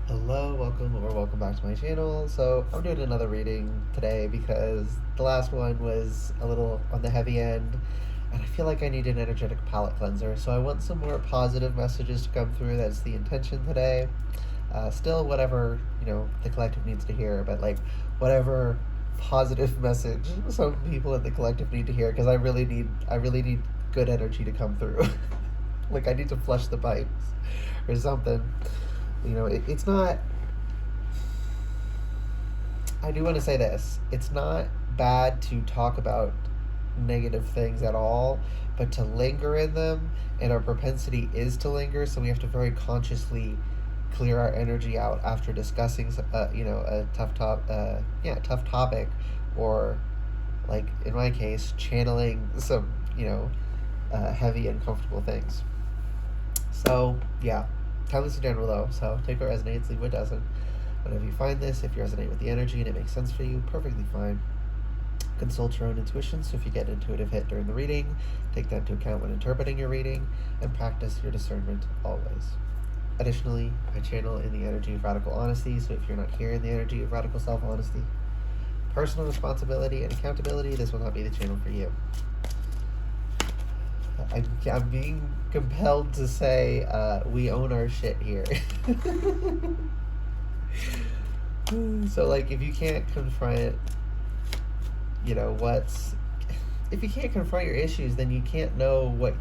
Hello, welcome back to my channel. So I'm doing another reading today because the last one was a little on the heavy end, and I feel like I need an energetic palate cleanser. So I want some more positive messages to come through. That's the intention today. Still, whatever the collective needs to hear, but like whatever positive message some people in the collective need to hear, because I really need good energy to come through. Like I need to flush the pipes or something. It's not. I do want to say this. It's not bad to talk about negative things at all, but to linger in them, and our propensity is to linger, so we have to very consciously clear our energy out after discussing, a tough topic, or like in my case, channeling some, heavy, uncomfortable things. So yeah, timeless in general though. So take what resonates, leave what doesn't. Whenever you find this, if you resonate with the energy and it makes sense for you, perfectly fine. Consult your own intuition, so if you get an intuitive hit during the reading, take that into account when interpreting your reading, and practice your discernment always. Additionally, I channel in the energy of radical honesty, so if you're not here in the energy of radical self-honesty, personal responsibility, and accountability, this will not be the channel for you. I'm being compelled to say we own our shit here. So, like, if you can't confront, what's. If you can't confront your issues, then you can't know what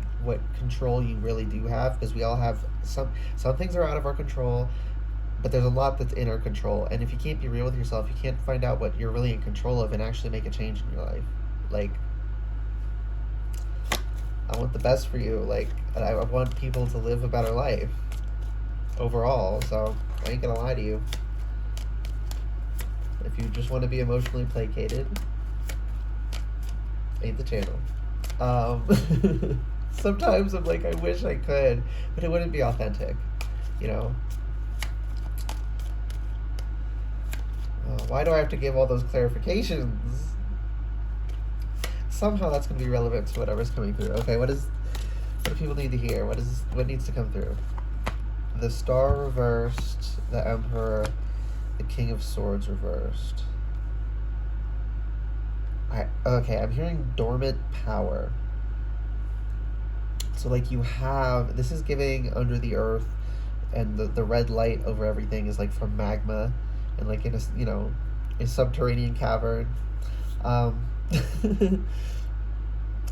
control you really do have, because we all have some things are out of our control, but there's a lot that's in our control. And if you can't be real with yourself, you can't find out what you're really in control of and actually make a change in your life. Like, I want the best for you. Like, I want people to live a better life overall. So I ain't gonna lie to you. If you just want to be emotionally placated, ain't the channel. Sometimes I'm like, I wish I could, but it wouldn't be authentic. You know. Why do I have to give all those clarifications? Somehow that's going to be relevant to whatever's coming through. Okay, what do people need to hear? What needs to come through? The Star reversed, the Emperor, the King of Swords reversed. I'm hearing dormant power. So like this is giving under the earth, and the red light over everything is like from magma, and like in a subterranean cavern.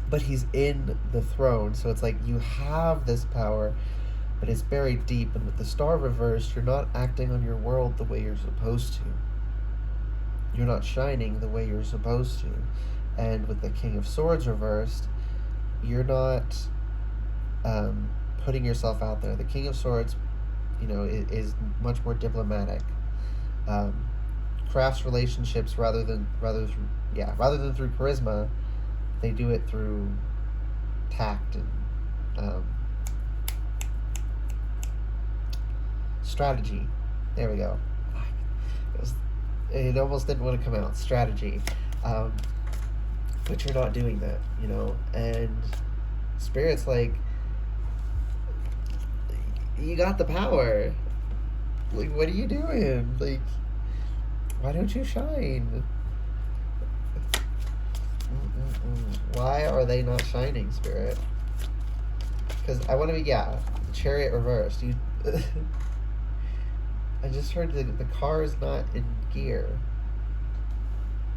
But he's in the throne, so it's like you have this power, but it's buried deep. And with the Star reversed, you're not acting on your world the way you're supposed to. You're not shining the way you're supposed to. And with the King of Swords reversed, you're not putting yourself out there. The King of Swords, is much more diplomatic. Crafts relationships rather than through charisma. They do it through tact and strategy. There we go. It almost didn't want to come out. Strategy. But you're not doing that, And Spirit's like, you got the power. Like, what are you doing? Like, why don't you shine? Why are they not shining, Spirit? Because I want to be, Chariot reversed. I just heard the car is not in gear.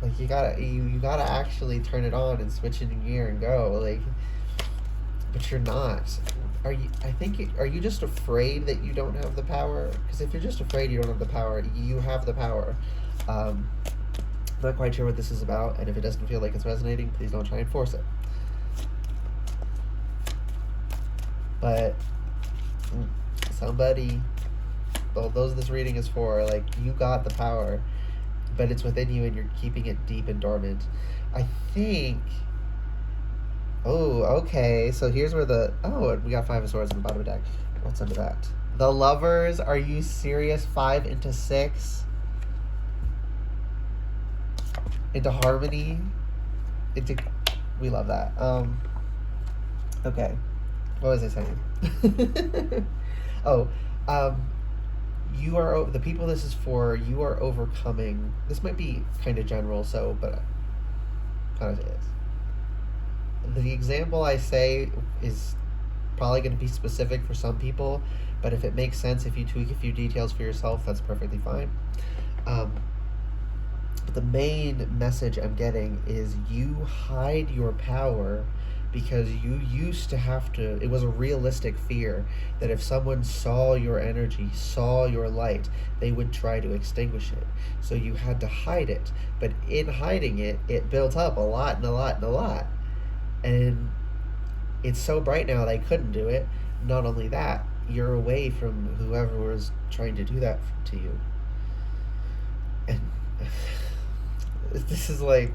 Like, you gotta actually turn it on and switch it in gear and go. Like, but you're not. Are you just afraid that you don't have the power? Because if you're just afraid you don't have the power, you have the power. Not quite sure what this is about, and if it doesn't feel like it's resonating, please don't try and force it. But somebody, well, those this reading is for, like, you got the power, but it's within you and you're keeping it deep and dormant. I think. Oh, okay. So here's where we got 5 of Swords in the bottom of the deck. What's under that? The Lovers. Are you serious? 5 into 6. Into harmony. We love that. Okay. What was I saying? Oh, You are the people this is for. You are overcoming. This might be kind of general, so but kind of is. The example I say is probably going to be specific for some people, but if it makes sense, if you tweak a few details for yourself, that's perfectly fine. Um, but the main message I'm getting is you hide your power because you used to have to, it was a realistic fear that if someone saw your energy, saw your light, they would try to extinguish it. So you had to hide it. But in hiding it, it built up a lot and a lot and a lot. And it's so bright now they couldn't do it. Not only that, you're away from whoever was trying to do that to you. And this is like,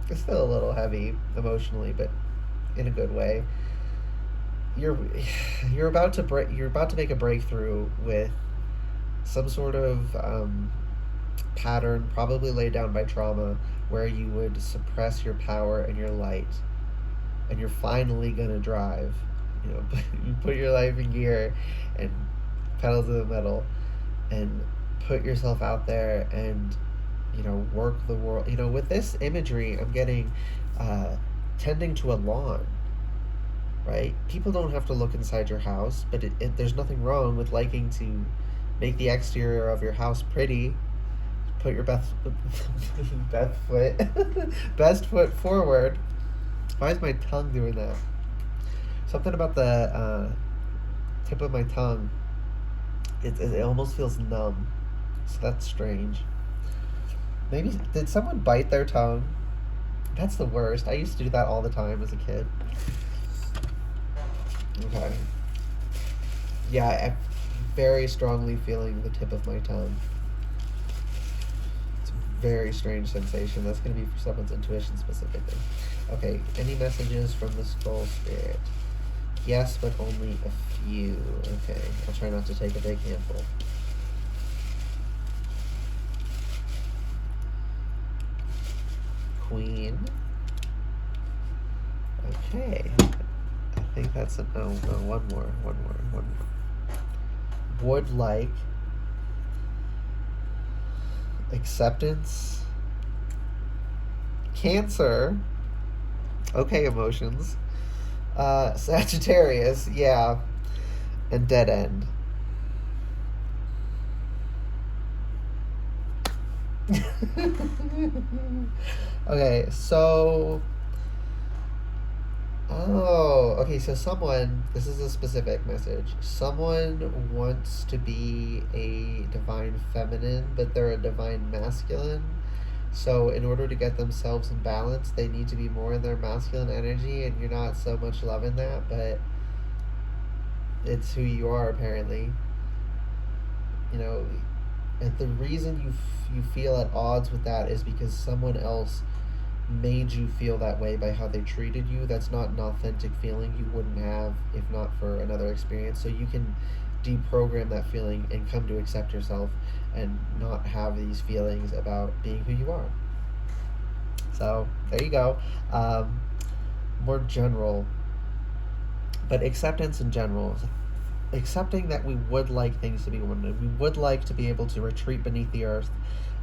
it's still a little heavy emotionally, but in a good way. You're you're about to you're about to make a breakthrough with some sort of pattern, probably laid down by trauma, where you would suppress your power and your light, and you're finally gonna drive. You know, you put your life in gear and pedal to the metal, and put yourself out there and work the world. With this imagery, I'm getting tending to a lawn, right? People don't have to look inside your house, but there's nothing wrong with liking to make the exterior of your house pretty. Put your best foot best foot forward. Why is my tongue doing that? Something about the tip of my tongue. It almost feels numb, so that's strange. Maybe did someone bite their tongue? That's the worst. I used to do that all the time as a kid. Okay. Yeah, I'm very strongly feeling the tip of my tongue. It's a very strange sensation. That's going to be for someone's intuition specifically. Okay, any messages from the skull spirit? Yes, but only a few. Okay, I'll try not to take a big handful. Queen. Okay. I think that's a no, one more. Would like acceptance. Cancer. Okay, emotions. Sagittarius, yeah. And dead end. Okay, so okay, so this is a specific message. Someone wants to be a divine feminine, but they're a divine masculine. So in order to get themselves in balance, they need to be more in their masculine energy, and you're not so much loving that, but it's who you are apparently. And the reason you feel at odds with that is because someone else made you feel that way by how they treated you. That's not an authentic feeling you wouldn't have if not for another experience. So you can deprogram that feeling and come to accept yourself and not have these feelings about being who you are. So there you go. More general, but acceptance in general. Accepting that we would like things to be one. We would like to be able to retreat beneath the earth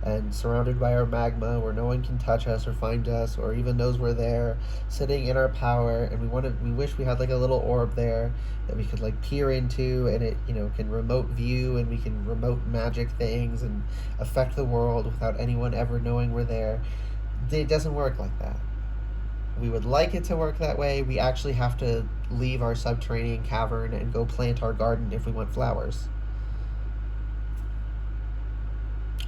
and surrounded by our magma where no one can touch us or find us or even knows we're there, sitting in our power. And we wish we had like a little orb there that we could like peer into, and it can remote view, and we can remote magic things and affect the world without anyone ever knowing we're there. It doesn't work like that. We would like it to work that way. We actually have to leave our subterranean cavern and go plant our garden if we want flowers.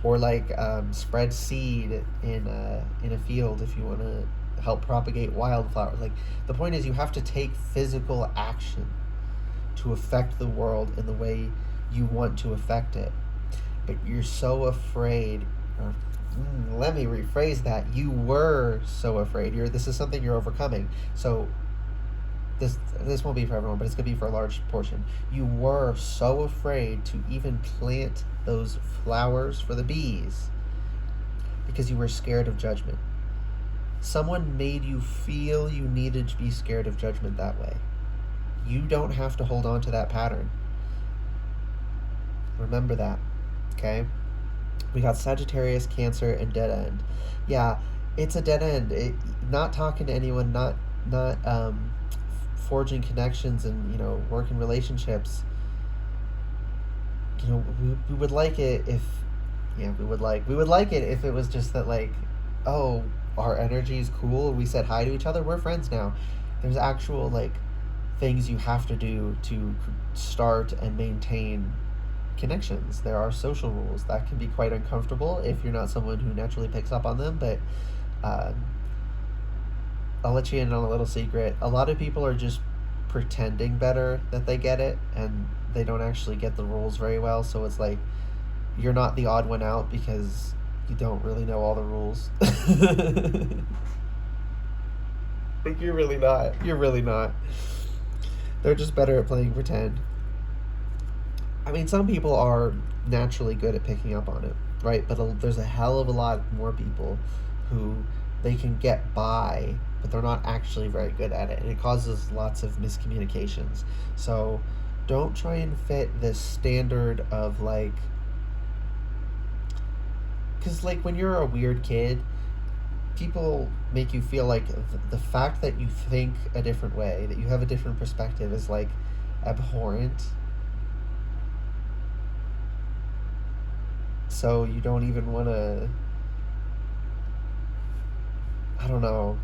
Or like spread seed in a field if you want to help propagate wildflowers. Like, the point is you have to take physical action to affect the world in the way you want to affect it. But you're so afraid, or let me rephrase that. You were so afraid. This is something you're overcoming. So this won't be for everyone, but it's going to be for a large portion. You were so afraid to even plant those flowers for the bees because you were scared of judgment. Someone made you feel you needed to be scared of judgment that way. You don't have to hold on to that pattern. Remember that. Okay? We got Sagittarius, Cancer, and dead end. Yeah, it's a dead end. Not talking to anyone, not forging connections and working relationships. We would like it if yeah we would like it if it was just that, like, oh, our energy is cool, we said hi to each other, we're friends now. There's actual, like, things you have to do to start and maintain connections. There are social rules that can be quite uncomfortable if you're not someone who naturally picks up on them, but um, I'll let you in on a little secret. A lot of people are just pretending better that they get it, and they don't actually get the rules very well. So it's like you're not the odd one out because you don't really know all the rules. Like, you're really not. You're really not. They're just better at playing pretend. I mean, some people are naturally good at picking up on it, right? But there's a hell of a lot more people who they can get by, but they're not actually very good at it, and it causes lots of miscommunications. So don't try and fit this standard of, like, because, like, when you're a weird kid, people make you feel like the fact that you think a different way, that you have a different perspective, is like abhorrent. So you don't even want to, I don't know,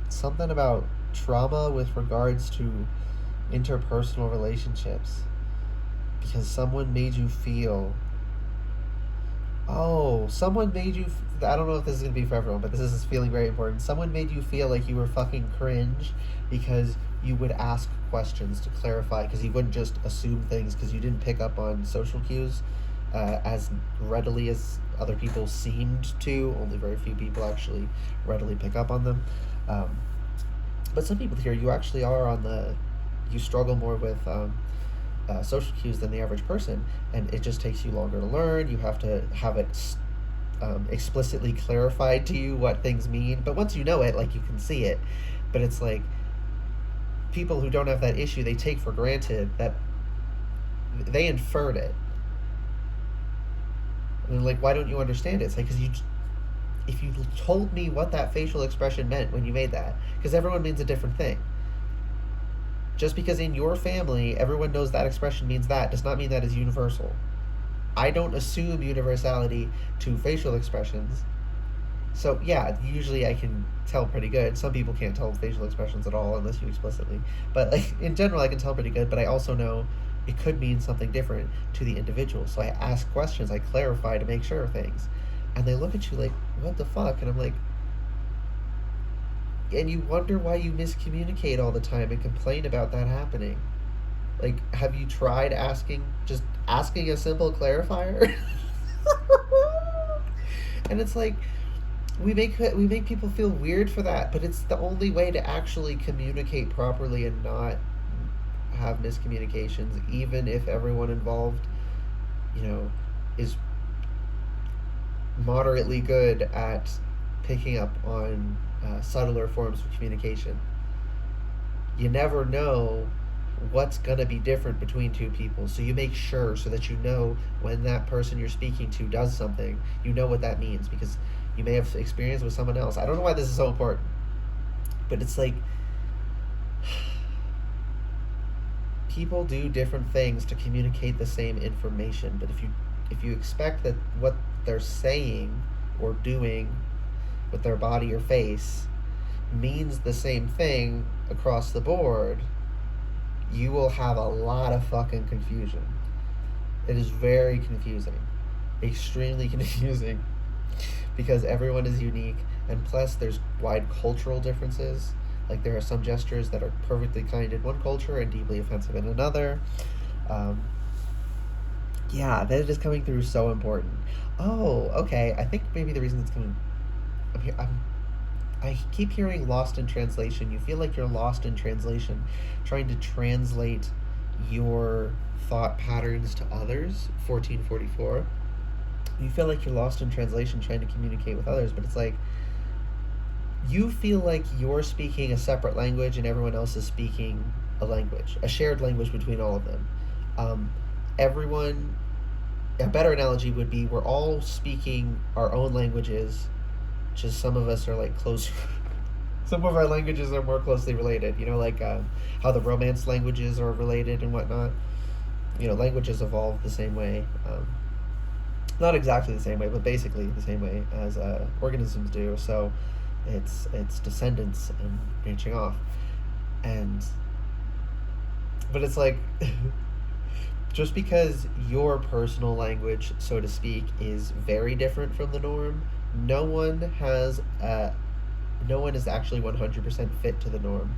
something about trauma with regards to interpersonal relationships, because someone made you feel, oh, someone made you I don't know if this is going to be for everyone, but this is feeling very important. Someone made you feel like you were fucking cringe because you would ask questions to clarify, because you wouldn't just assume things because you didn't pick up on social cues as readily as other people seemed to. Only very few people actually readily pick up on them. Um, but some people here, you actually are on the, you struggle more with social cues than the average person, and it just takes you longer to learn. You have to have it explicitly clarified to you what things mean. But once you know it, like, you can see it. But it's like people who don't have that issue, they take for granted that they inferred it. And like, why don't you understand it? It's like, because if you told me what that facial expression meant when you made that, because everyone means a different thing. Just because in your family everyone knows that expression means that does not mean that is universal. I don't assume universality to facial expressions. So yeah, usually I can tell pretty good. Some people can't tell facial expressions at all unless you explicitly. But, like, in general, I can tell pretty good. But I also know it could mean something different to the individual. So I ask questions, I clarify to make sure of things, and they look at you like, "What the fuck?" And I'm like, and you wonder why you miscommunicate all the time and complain about that happening. Like, have you tried just asking a simple clarifier? And it's like, we make people feel weird for that, but it's the only way to actually communicate properly and not have miscommunications, even if everyone involved, is moderately good at picking up on subtler forms of communication. You never know what's going to be different between two people, so you make sure so that you know when that person you're speaking to does something, you know what that means, because you may have experience with someone else. I don't know why this is so important, but it's like people do different things to communicate the same information. But if you expect that what they're saying or doing with their body or face means the same thing across the board, you will have a lot of fucking confusion. It is very confusing, extremely confusing, because everyone is unique, and plus there's wide cultural differences. Like, there are some gestures that are perfectly kind in one culture and deeply offensive in another. Um, yeah, that is coming through so important. Oh, okay. I think maybe the reason it's coming, I keep hearing lost in translation. You feel like you're lost in translation, trying to translate your thought patterns to others. 1444. You feel like you're lost in translation trying to communicate with others, but it's like you feel like you're speaking a separate language and everyone else is speaking a language, a shared language between all of them. Um, everyone, a better analogy would be we're all speaking our own languages, just some of us are like closer. Some of our languages are more closely related, like how the Romance languages are related and whatnot. Languages evolve the same way. Not exactly the same way, but basically the same way as organisms do. So it's descendants and branching off, and but it's like just because your personal language, so to speak, is very different from the norm, no one has no one is actually 100% fit to the norm.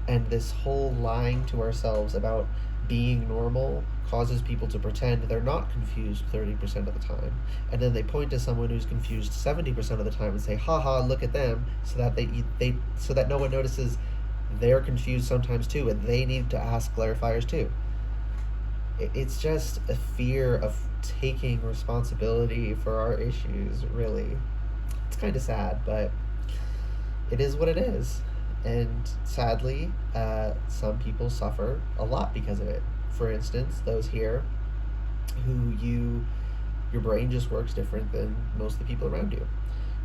And this whole lying to ourselves about being normal causes people to pretend they're not confused 30% of the time. And then they point to someone who's confused 70% of the time and say, haha, look at them, so that so that no one notices they're confused sometimes too, and they need to ask clarifiers too. It's just a fear of taking responsibility for our issues, really. It's kind of sad, but it is what it is. And sadly, some people suffer a lot because of it. For instance, those here who your brain just works different than most of the people around you.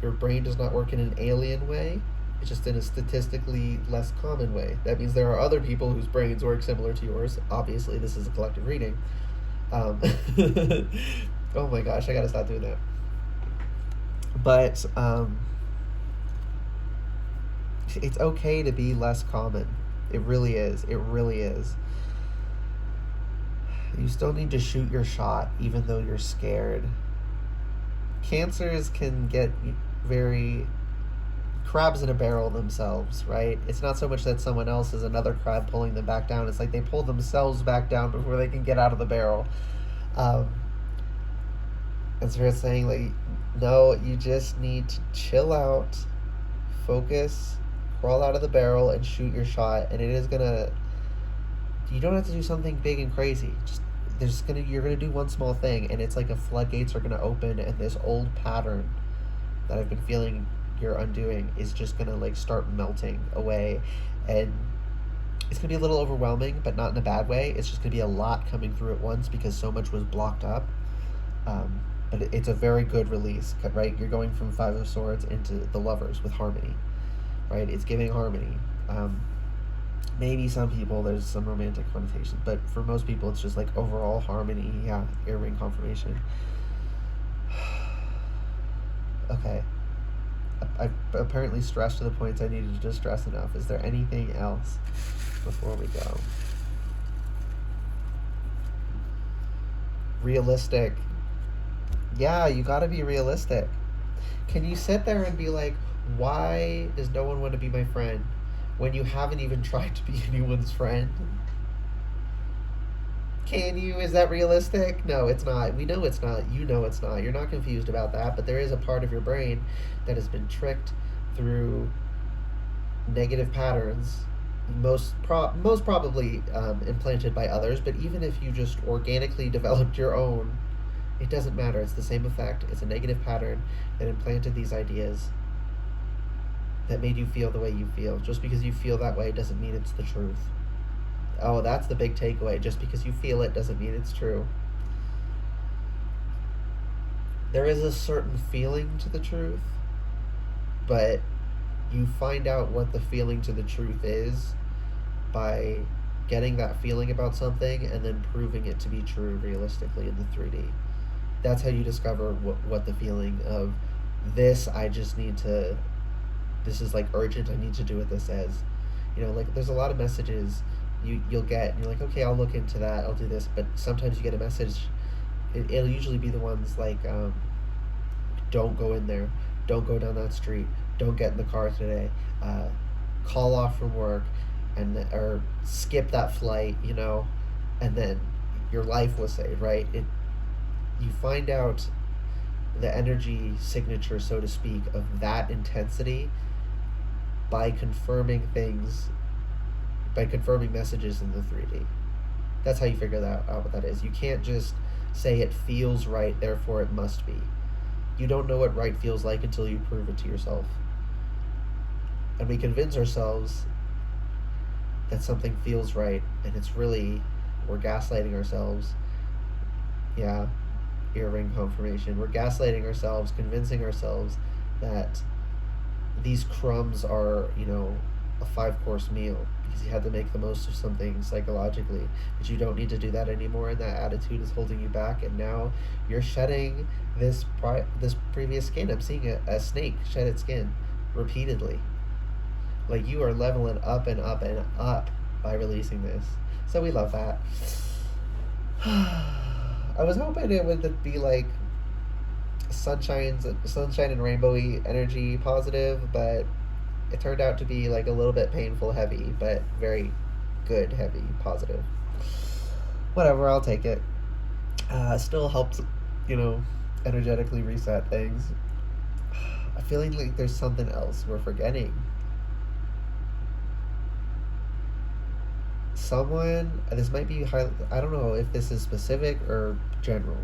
Your brain does not work in an alien way, it's just in a statistically less common way. That means there are other people whose brains work similar to yours. Obviously, this is a collective reading. Oh my gosh, I gotta stop doing that. But it's okay to be less common. It really is. It really is. You still need to shoot your shot, even though you're scared. Cancers can get very crabs in a barrel themselves, right? It's not so much that someone else is another crab pulling them back down. It's like they pull themselves back down before they can get out of the barrel. Um, and so it's saying, like, no, you just need to chill out, focus, crawl out of the barrel, and shoot your shot. And it is gonna. You don't have to do something big and crazy. Just you're gonna do one small thing, and it's like a floodgates are gonna open, and this old pattern that I've been feeling you're undoing is just gonna like start melting away, and it's gonna be a little overwhelming, but not in a bad way. It's just gonna be a lot coming through at once because so much was blocked up. But it's a very good release, right? You're going from Five of Swords into the Lovers with harmony, right? It's giving harmony. Maybe some people there's some romantic connotation, but for most people it's just like overall harmony. Yeah, earring confirmation. Okay. I've apparently stressed to the points I needed to stress enough. Is there anything else before we go? Realistic. Yeah, you gotta be realistic. Can you sit there and be like, why does no one want to be my friend when you haven't even tried to be anyone's friend? Can you? Is that realistic? No, it's not. We know it's not. You know it's not. You're not confused about that, but there is a part of your brain that has been tricked through negative patterns, most probably implanted by others. But even if you just organically developed your own, it doesn't matter. It's the same effect. It's a negative pattern that implanted these ideas that made you feel the way you feel. Just because you feel that way doesn't mean it's the truth. Oh, that's the big takeaway. Just because you feel it doesn't mean it's true. There is a certain feeling to the truth, but you find out what the feeling to the truth is by getting that feeling about something and then proving it to be true realistically in the 3D. That's how you discover what the feeling of this, I just need to, this is like urgent, I need to do what this says. Like there's a lot of messages you'll get and you're like, okay, I'll look into that, I'll do this. But sometimes you get a message, it'll usually be the ones like, don't go in there, don't go down that street, don't get in the car today, call off from work, or skip that flight, and then your life was saved, right? You find out the energy signature, so to speak, of that intensity by confirming messages in the 3D. That's how you figure out what that is. You can't just say it feels right, therefore it must be. You don't know what right feels like until you prove it to yourself. And we convince ourselves that something feels right, and it's really, we're gaslighting ourselves, Yeah, earring confirmation. We're gaslighting ourselves, convincing ourselves that these crumbs are, a 5 course meal because you had to make the most of something psychologically. But you don't need to do that anymore, and that attitude is holding you back. And now you're shedding this previous skin. I'm seeing a snake shed its skin repeatedly. Like you are leveling up and up and up by releasing this. So we love that. I was hoping it would be like sunshine and rainbowy energy positive, but it turned out to be like a little bit painful heavy, but very good heavy positive. Whatever, I'll take it. Still helps, you know, energetically reset things. I'm feeling like there's something else we're forgetting. Someone, this might be high. I don't know if this is specific or general.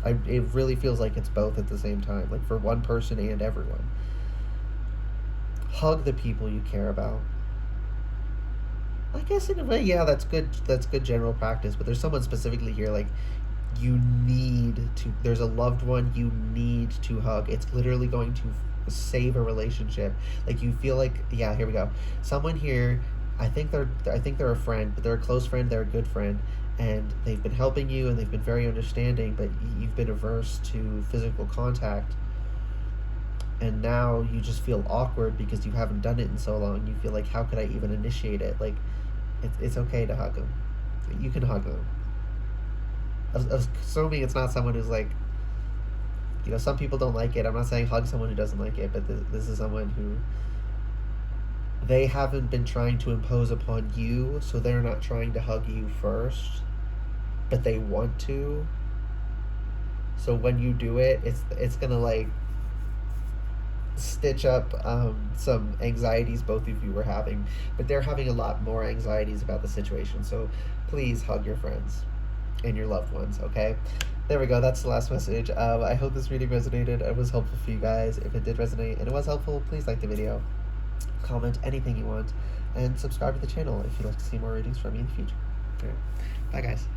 It really feels like it's both at the same time, like for one person and everyone. Hug the people you care about. I guess in a way, yeah, that's good. That's good general practice. But there's someone specifically here, like you need to. There's a loved one you need to hug. It's literally going to save a relationship. Like you feel like, yeah, here we go. Someone here, I think they're a friend, but they're a close friend. They're a good friend, and they've been helping you, and they've been very understanding. But you've been averse to physical contact, and now you just feel awkward because you haven't done it in so long. You feel like, how could I even initiate it? Like, it's okay to hug them. You can hug them. Assuming it's not someone who's like, some people don't like it. I'm not saying hug someone who doesn't like it, but this is someone who they haven't been trying to impose upon you, so they're not trying to hug you first, but they want to. So when you do it, it's gonna like stitch up some anxieties both of you were having, but they're having a lot more anxieties about the situation. So please hug your friends and your loved ones, okay? There we go. That's the last message. I hope this reading resonated and was helpful for you guys. If it did resonate and it was helpful, please like the video, comment anything you want, and subscribe to the channel if you'd like to see more readings from me in the future. Okay. Bye, guys.